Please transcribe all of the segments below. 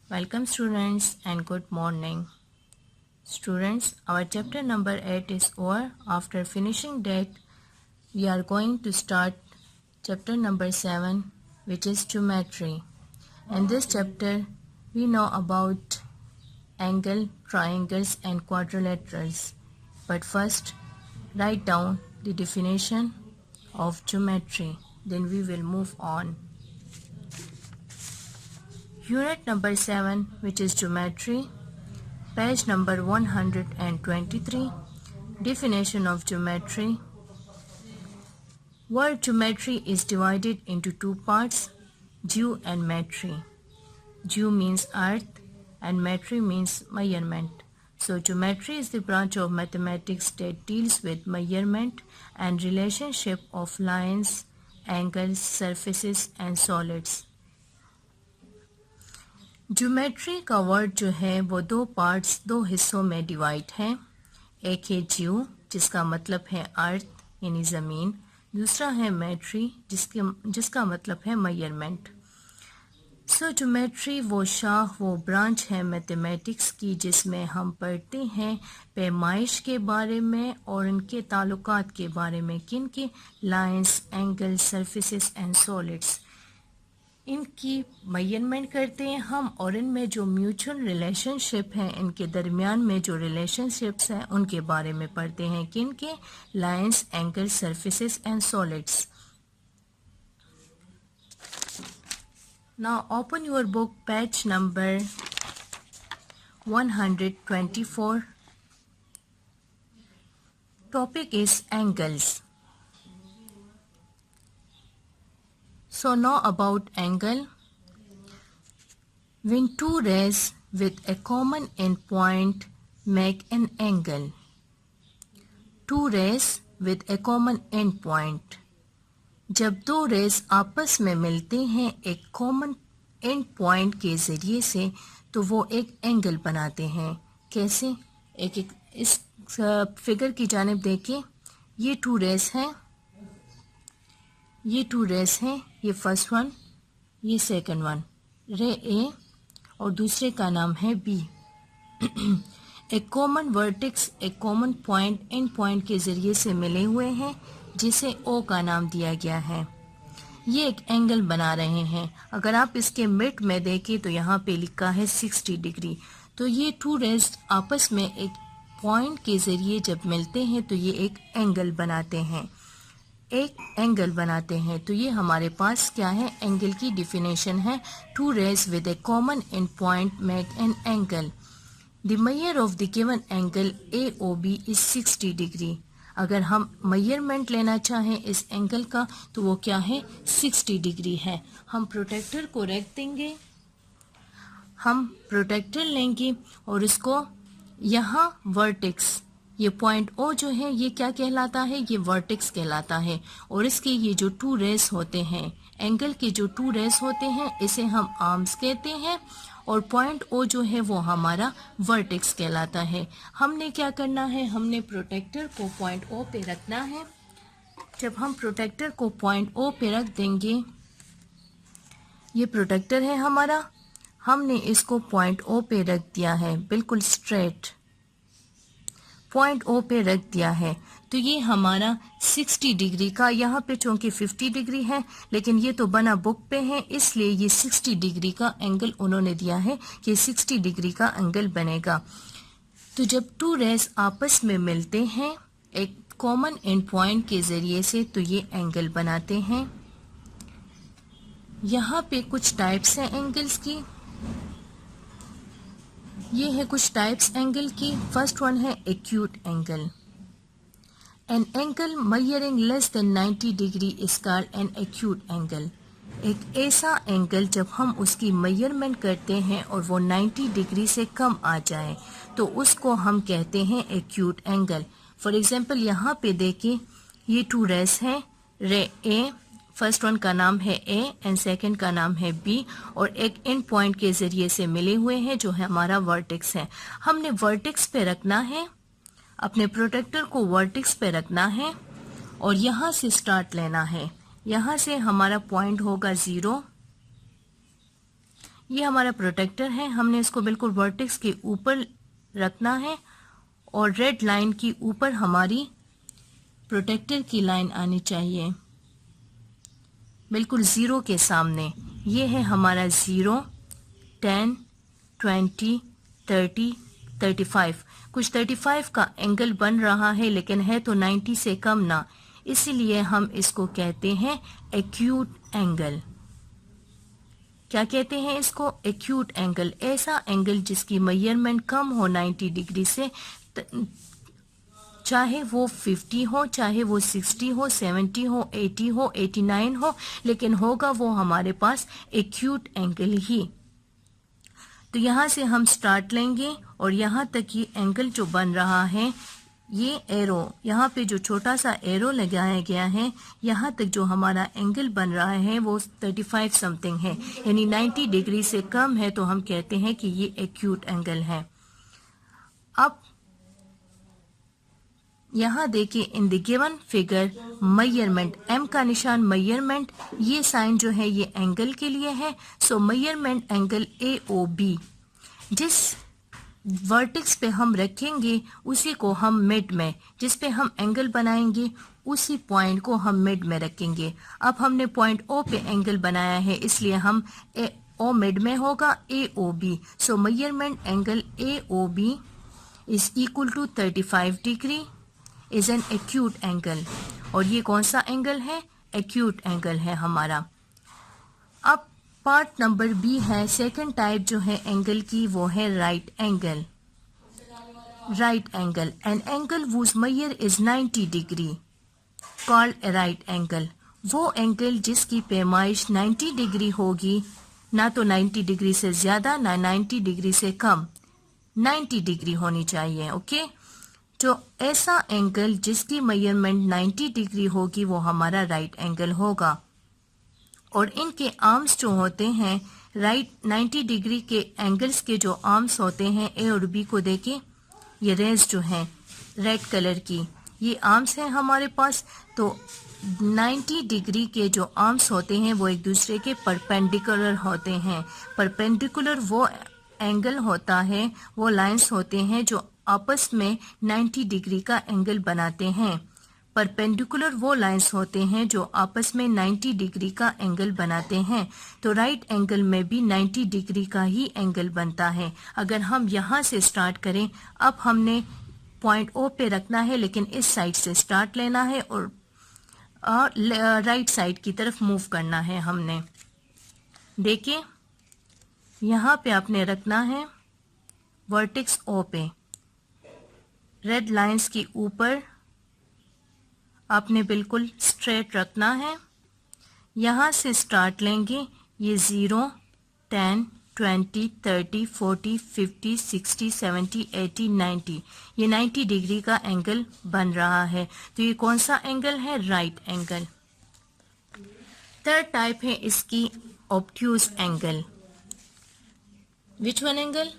Welcome students and good morning. Students, our chapter number 8 is over. After finishing that, we are going to start chapter number 7, which is geometry. In this chapter, we know about angle, triangles and quadrilaterals. But first, write down the definition of geometry. Then we will move on. Unit number 7, which is geometry. Page number 123. Definition of geometry. Word geometry is divided into two parts, geo and metry. Geo means earth and metry means measurement. So geometry is the branch of mathematics that deals with measurement and relationship of lines, angles, surfaces and solids. Geometry का word जो है वो दो parts, दो हिस्सों में divide है. एक है जियो जिसका मतलब है अर्थ यानी ज़मीन, दूसरा है मेट्री जिसका मतलब है मेजरमेंट. सो ज्योमेट्री वो शाख, वो ब्रांच है मैथमेटिक्स की जिसमें हम पढ़ते हैं पैमाइश के बारे में और इनके ताल्लुकात के बारे में, किन के lines, angles, surfaces and solids, इनकी मेजरमेंट करते हैं हम और इनमें जो म्यूचुअल रिलेशनशिप हैं, इनके दरमियान में जो रिलेशनशिप्स हैं उनके बारे में पढ़ते हैं, किन के lines, angles, surfaces and solids. Now open your book page number 124. Topic is angles. So now about angle. When two rays with a common endpoint make an angle. Two rays with a common endpoint. जब दो race आपस में मिलते हैं एक common end point के ज़रिए से तो वो एक एंगल बनाते हैं. कैसे? एक इस फिगर की जानिब देखिए. ये टू रेस हैं, ये टू रेस हैं, ये फर्स्ट वन, ये सेकंड वन, रे ए और दूसरे का नाम है बी. एक कॉमन वर्टेक्स, एक कॉमन पॉइंट एंड पॉइंट के ज़रिए से मिले हुए हैं जिसे ओ का नाम दिया गया है. ये एक एंगल बना रहे हैं. अगर आप इसके मिड में देखें तो यहाँ पे लिखा है 60 डिग्री. तो ये टू रेस आपस में एक पॉइंट के ज़रिए जब मिलते हैं तो ये एक एंगल बनाते हैं, एक एंगल बनाते हैं. तो ये हमारे पास क्या है, एंगल की डिफिनेशन है. Two rays with a common end point make an angle. The measure of the given angle AOB is 60 degree. अगर हम मेजरमेंट लेना चाहें इस एंगल का तो वो क्या है, 60 डिग्री है. हम प्रोटेक्टर को रख देंगे, हम प्रोटेक्टर लेंगे और इसको यहाँ वर्टेक्स, ये पॉइंट ओ जो है ये क्या कहलाता है, ये वर्टेक्स कहलाता है. और इसके ये जो टू रेस होते हैं, एंगल के जो टू रेस होते हैं इसे हम आर्म्स कहते हैं और पॉइंट ओ जो है वो हमारा वर्टेक्स कहलाता है. हमने क्या करना है, हमने प्रोटेक्टर को पॉइंट ओ पे रखना है. जब हम प्रोटेक्टर को पॉइंट ओ पे रख देंगे, ये प्रोटेक्टर है हमारा, हमने इसको पॉइंट ओ पे रख दिया है, बिल्कुल स्ट्रेट पॉइंट ओ पे रख दिया है. तो ये हमारा 60 डिग्री का, यहाँ पे चूँकि 50 डिग्री है लेकिन ये तो बना बुक पे है इसलिए ये 60 डिग्री का एंगल उन्होंने दिया है कि 60 डिग्री का एंगल बनेगा. तो जब टू रेस आपस में मिलते हैं एक कॉमन एंड पॉइंट के ज़रिए से तो ये एंगल बनाते हैं. यहाँ पे कुछ टाइप्स हैं एंगल्स की, ये है कुछ टाइप्स एंगल की. फर्स्ट वन है acute angle. An angle measuring less than 90 degree is called an acute angle. एक ऐसा एंगल जब हम उसकी मेजरमेंट करते हैं और वो 90 डिग्री से कम आ जाए तो उसको हम कहते हैं एक्यूट एंगल. फॉर एग्जांपल यहाँ पे देखिए, ये टू रेस हैं, रे ए, फर्स्ट वन का नाम है ए एंड सेकंड का नाम है बी और एक एंड पॉइंट के ज़रिए से मिले हुए हैं जो है हमारा वर्टेक्स है. हमने वर्टेक्स पे रखना है, अपने प्रोटेक्टर को वर्टेक्स पे रखना है और यहाँ से स्टार्ट लेना है. यहाँ से हमारा पॉइंट होगा 0, ये हमारा प्रोटेक्टर है, हमने इसको बिल्कुल वर्टेक्स के ऊपर रखना है और रेड लाइन की ऊपर हमारी प्रोटेक्टर की लाइन आनी चाहिए, बिल्कुल ज़ीरो के सामने। ये है हमारा 0, 10, 20, 30, 35। कुछ 35 का एंगल बन रहा है लेकिन है तो 90 से कम ना, इसीलिए हम इसको कहते हैं एक्यूट एंगल। क्या कहते हैं इसको? Acute angle. ऐसा एंगल जिसकी मेजरमेंट कम हो 90 डिग्री से, चाहे वो 50 हो, चाहे वो 60 हो, 70 हो, 80 हो, 89 हो, लेकिन होगा वो हमारे पास एक्यूट एंगल ही। तो यहाँ से हम स्टार्ट लेंगे और यहाँ तक ये एंगल जो बन रहा है, ये एरो यहाँ पे जो छोटा सा एरो लगाया गया है, यहाँ तक जो हमारा एंगल बन रहा है वो 35 समथिंग है, यानी 90 डिग्री से कम है, तो हम कहते हैं कि ये एक्यूट एंगल है। अब यहाँ देखिए, in the given figure measurement, M का निशान मेजरमेंट, ये साइन जो है ये एंगल के लिए है। सो मेजरमेंट एंगल AOB, जिस वर्टेक्स पे हम रखेंगे उसी को हम मिड में, जिस पे हम एंगल बनाएंगे उसी पॉइंट को हम मिड में रखेंगे। अब हमने पॉइंट O पे एंगल बनाया है, इसलिए हम O मिड में होगा, AOB। So measurement angle AOB is equal to 35 degree, is an acute angle. और ये कौन सा एंगल है? एक्यूट एंगल है हमारा। अब पार्ट नंबर B है, सेकंड टाइप जो है एंगल की, वो है right angle. Right angle, an angle whose measure is 90 degree called a right angle. वो एंगल जिसकी पैमाइश 90 डिग्री होगी, ना तो 90 डिग्री से ज्यादा ना 90 डिग्री से कम, 90 डिग्री होनी चाहिए। ओके, तो ऐसा एंगल जिसकी मेजरमेंट 90 डिग्री होगी वो हमारा राइट एंगल होगा। और इनके आर्म्स जो होते हैं, राइट 90 डिग्री के एंगल्स के जो आर्म्स होते हैं, ए और बी को देखें, ये रेज जो हैं रेड कलर की, ये आर्म्स हैं हमारे पास। तो 90 डिग्री के जो आर्म्स होते हैं वो एक दूसरे के परपेंडिकुलर होते हैं। परपेंडिकुलर वो एंगल होता है, वो लाइंस होते हैं जो आपस में 90 डिग्री का एंगल बनाते हैं। परपेंडिकुलर वो लाइंस होते हैं जो आपस में 90 डिग्री का एंगल बनाते हैं। तो राइट एंगल में भी 90 डिग्री का ही एंगल बनता है। अगर हम यहाँ से स्टार्ट करें, अब हमने पॉइंट O पे रखना है, लेकिन इस साइड से स्टार्ट लेना है और राइट साइड की तरफ मूव करना है हमने। देखिए, यहाँ पे आपने रखना है वर्टेक्स O पे, रेड लाइंस के ऊपर आपने बिल्कुल स्ट्रेट रखना है। यहाँ से स्टार्ट लेंगे, ये 0, 10, 20, 30, 40, 50, 60, 70, 80, 90, ये 90 डिग्री का एंगल बन रहा है। तो ये कौन सा एंगल है? Right angle. थर्ड टाइप है इसकी obtuse angle. Which one angle?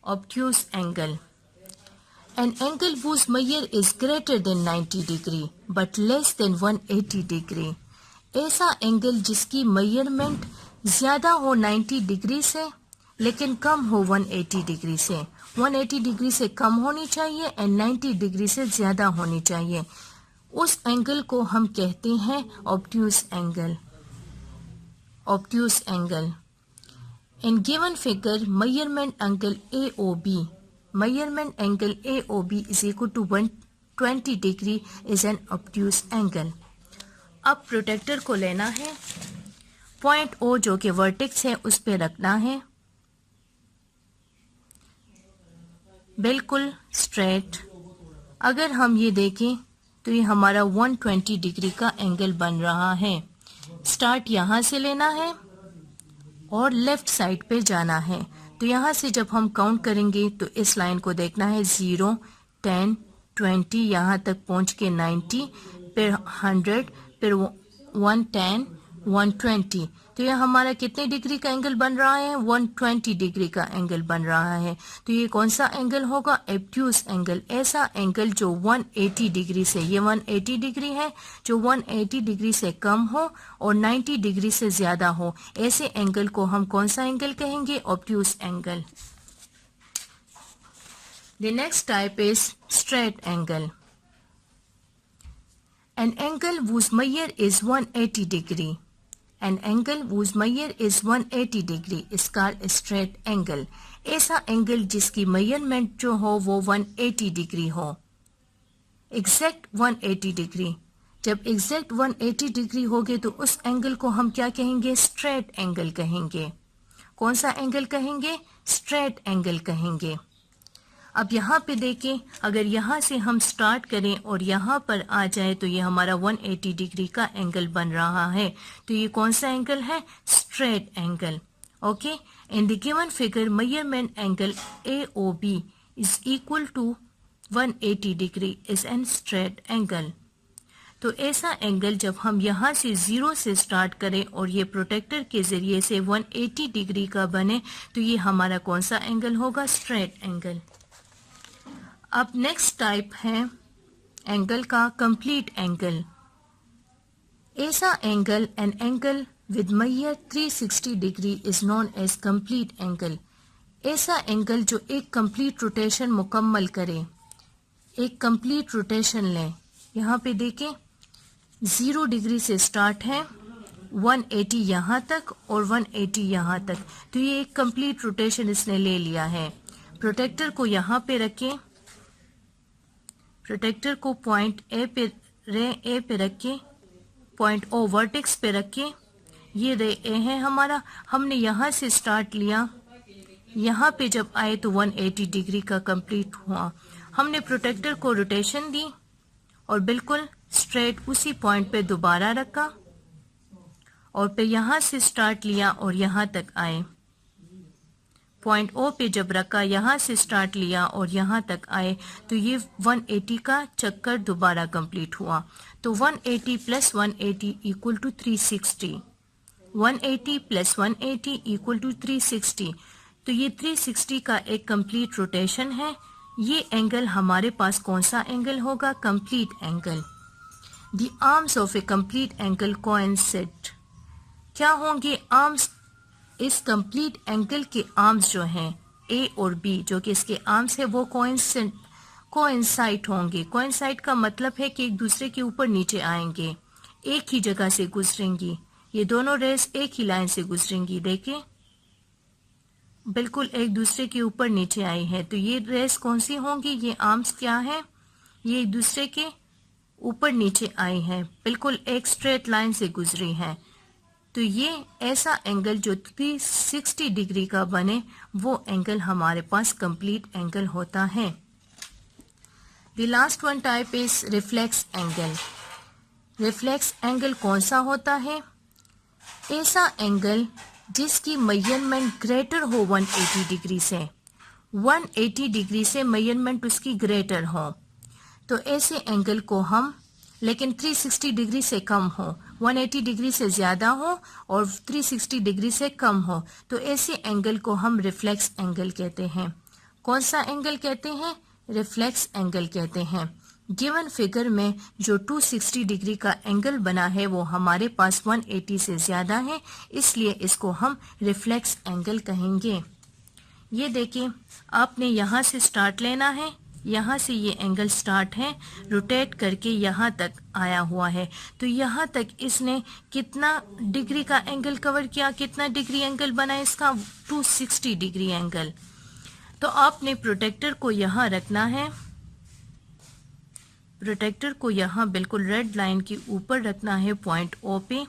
Obtuse angle. An angle whose measure is greater than 90 degree but less than 180 degree. ऐसा एंगल जिसकी मेजरमेंट ज्यादा हो 90 डिग्री से लेकिन कम हो 180 डिग्री से। 180 डिग्री से कम होनी चाहिए एंड 90 डिग्री से ज्यादा होनी चाहिए। उस एंगल को हम कहते हैं obtuse angle. Obtuse angle. In given figure measurement angle AOB, measurement angle AOB is equal to 120 degree is an obtuse angle. अब प्रोटेक्टर को लेना है, पॉइंट O जो कि वर्टेक्स है उस पे रखना है, बिल्कुल स्ट्रेट। अगर हम ये देखें तो ये हमारा 120 डिग्री का एंगल बन रहा है। स्टार्ट यहाँ से लेना है और लेफ्ट साइड पे जाना है। तो यहाँ से जब हम काउंट करेंगे तो इस लाइन को देखना है, 0, 10, 20, यहाँ तक पहुँच के 90, फिर 100, फिर 110, 120। तो ये हमारा कितने डिग्री का एंगल बन रहा है? 120 डिग्री का एंगल बन रहा है। तो ये कौन सा एंगल होगा? एब्ट्यूस एंगल। ऐसा एंगल जो 180 डिग्री से, ये 180 डिग्री है, जो 180 डिग्री से कम हो और 90 डिग्री से ज्यादा हो, ऐसे एंगल को हम कौन सा एंगल कहेंगे? Obtuse angle. The next type is straight angle. An angle whose measure is 180 degree. An angle whose measure is 180 degree is called a straight angle. ऐसा एंगल जिसकी मेजरमेंट जो हो वो 180 डिग्री हो, एग्जैक्ट 180 डिग्री। जब exact 180 degree होगे तो उस एंगल को हम क्या कहेंगे? स्ट्रेट एंगल कहेंगे। कौन सा एंगल कहेंगे? स्ट्रेट एंगल कहेंगे। अब यहाँ पे देखें, अगर यहाँ से हम स्टार्ट करें और यहाँ पर आ जाए तो ये हमारा 180 डिग्री का एंगल बन रहा है। तो ये कौन सा एंगल है? Straight angle. Okay, in the given figure measurement angle AOB is equal to 180 degree is an straight angle. तो ऐसा एंगल जब हम यहाँ से 0 से स्टार्ट करें और ये प्रोटेक्टर के जरिए से 180 डिग्री का बने तो ये हमारा कौन सा एंगल होगा? Straight angle. अब नेक्स्ट टाइप है एंगल का कंप्लीट एंगल। ऐसा angle, an angle with measure 360 degree is known as complete angle. ऐसा एंगल जो एक कंप्लीट रोटेशन मुकम्मल करे, एक कंप्लीट रोटेशन लें। यहाँ पे देखें 0 डिग्री से स्टार्ट है, 180 यहाँ तक और 180 यहाँ तक, तो ये एक कंप्लीट रोटेशन इसने ले लिया है। प्रोटेक्टर को यहाँ पे रखें, प्रोटेक्टर को पॉइंट ए पे रख के, पॉइंट O वर्टेक्स पे रख के, ये रे ए है हमारा। हमने यहाँ से स्टार्ट लिया, यहाँ पे जब आए तो 180 डिग्री का कंप्लीट हुआ। हमने प्रोटेक्टर को रोटेशन दी और बिल्कुल स्ट्रेट उसी पॉइंट पे दोबारा रखा और फिर यहाँ से स्टार्ट लिया और यहाँ तक आए। पॉइंट O पे जब रखा, यहाँ से स्टार्ट लिया और यहाँ तक आए तो ये 180 का चक्कर दोबारा कंप्लीट हुआ। तो 180 plus 180 equal to 360, 180 plus 180 equal to 360। तो ये 360 का एक कंप्लीट रोटेशन है। ये एंगल हमारे पास कौन सा एंगल होगा? Complete angle. The arms of A complete angle coincide. क्या होंगे आर्म्स? इस कंप्लीट एंगल के आर्म्स जो हैं A और B, जो कि इसके आर्म्स है, वो कोइंसाइड होंगे। कोइंसाइड का मतलब है कि एक दूसरे के ऊपर नीचे आएंगे, एक ही जगह से गुजरेंगी। ये दोनों रेस एक ही लाइन से गुजरेंगी। देखें, बिल्कुल एक दूसरे के ऊपर नीचे आई है। तो ये रेस कौन सी होंगी? ये आर्म्स क्या है? ये एक दूसरे के ऊपर नीचे आई है, बिल्कुल एक स्ट्रेट लाइन से गुजरी है। तो ये ऐसा एंगल जो 360 डिग्री का बने वो एंगल हमारे पास कंप्लीट एंगल होता है। The last one type is reflex angle. Reflex angle कौन सा होता है? ऐसा एंगल जिसकी मेजरमेंट ग्रेटर हो 180 डिग्री से, 180 डिग्री से मेजरमेंट उसकी ग्रेटर हो, तो ऐसे एंगल को हम, लेकिन 360 डिग्री से कम हो, 180 डिग्री से ज्यादा हो और 360 डिग्री से कम हो, तो ऐसे एंगल को हम रिफ्लेक्स एंगल कहते हैं। कौन सा एंगल कहते हैं? रिफ्लेक्स एंगल कहते हैं। गिवन फिगर में जो 260 डिग्री का एंगल बना है वो हमारे पास 180 से ज्यादा है, इसलिए इसको हम रिफ्लेक्स एंगल कहेंगे। ये देखिए, आपने यहाँ से स्टार्ट लेना है, यहाँ से ये एंगल स्टार्ट है, रोटेट करके यहाँ तक आया हुआ है। तो यहाँ तक इसने कितना डिग्री का एंगल कवर किया? कितना डिग्री एंगल बना इसका? 260 डिग्री एंगल। तो आपने प्रोटेक्टर को यहाँ रखना है, प्रोटेक्टर को यहाँ बिल्कुल रेड लाइन के ऊपर रखना है पॉइंट O पे।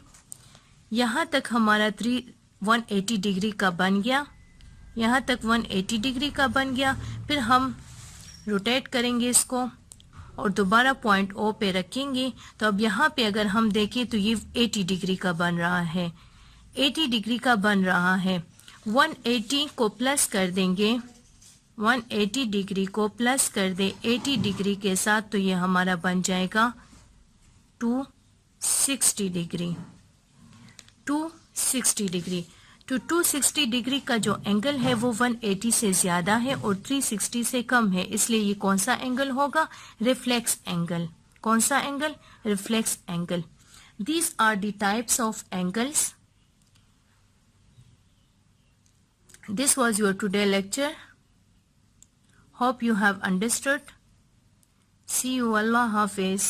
यहाँ तक हमारा 180 डिग्री का बन गया, यहाँ तक 180 डिग्री का बन गया। फिर हम रोटेट करेंगे इसको और दोबारा पॉइंट O पे रखेंगे। तो अब यहाँ पे अगर हम देखें तो ये 80 डिग्री का बन रहा है, 80 डिग्री का बन रहा है। 180 को प्लस कर देंगे, 180 डिग्री को प्लस कर दे 80 डिग्री के साथ, तो ये हमारा बन जाएगा 260 डिग्री। 60 डिग्री। तो 260 डिग्री का जो एंगल है वो 180 से ज़्यादा है और 360 से कम है, इसलिए ये कौन सा एंगल होगा? Reflex angle. कौन सा angle? Reflex angle. These are the types of angles. This was your today lecture. Hope you have understood. See you. Allah Hafiz.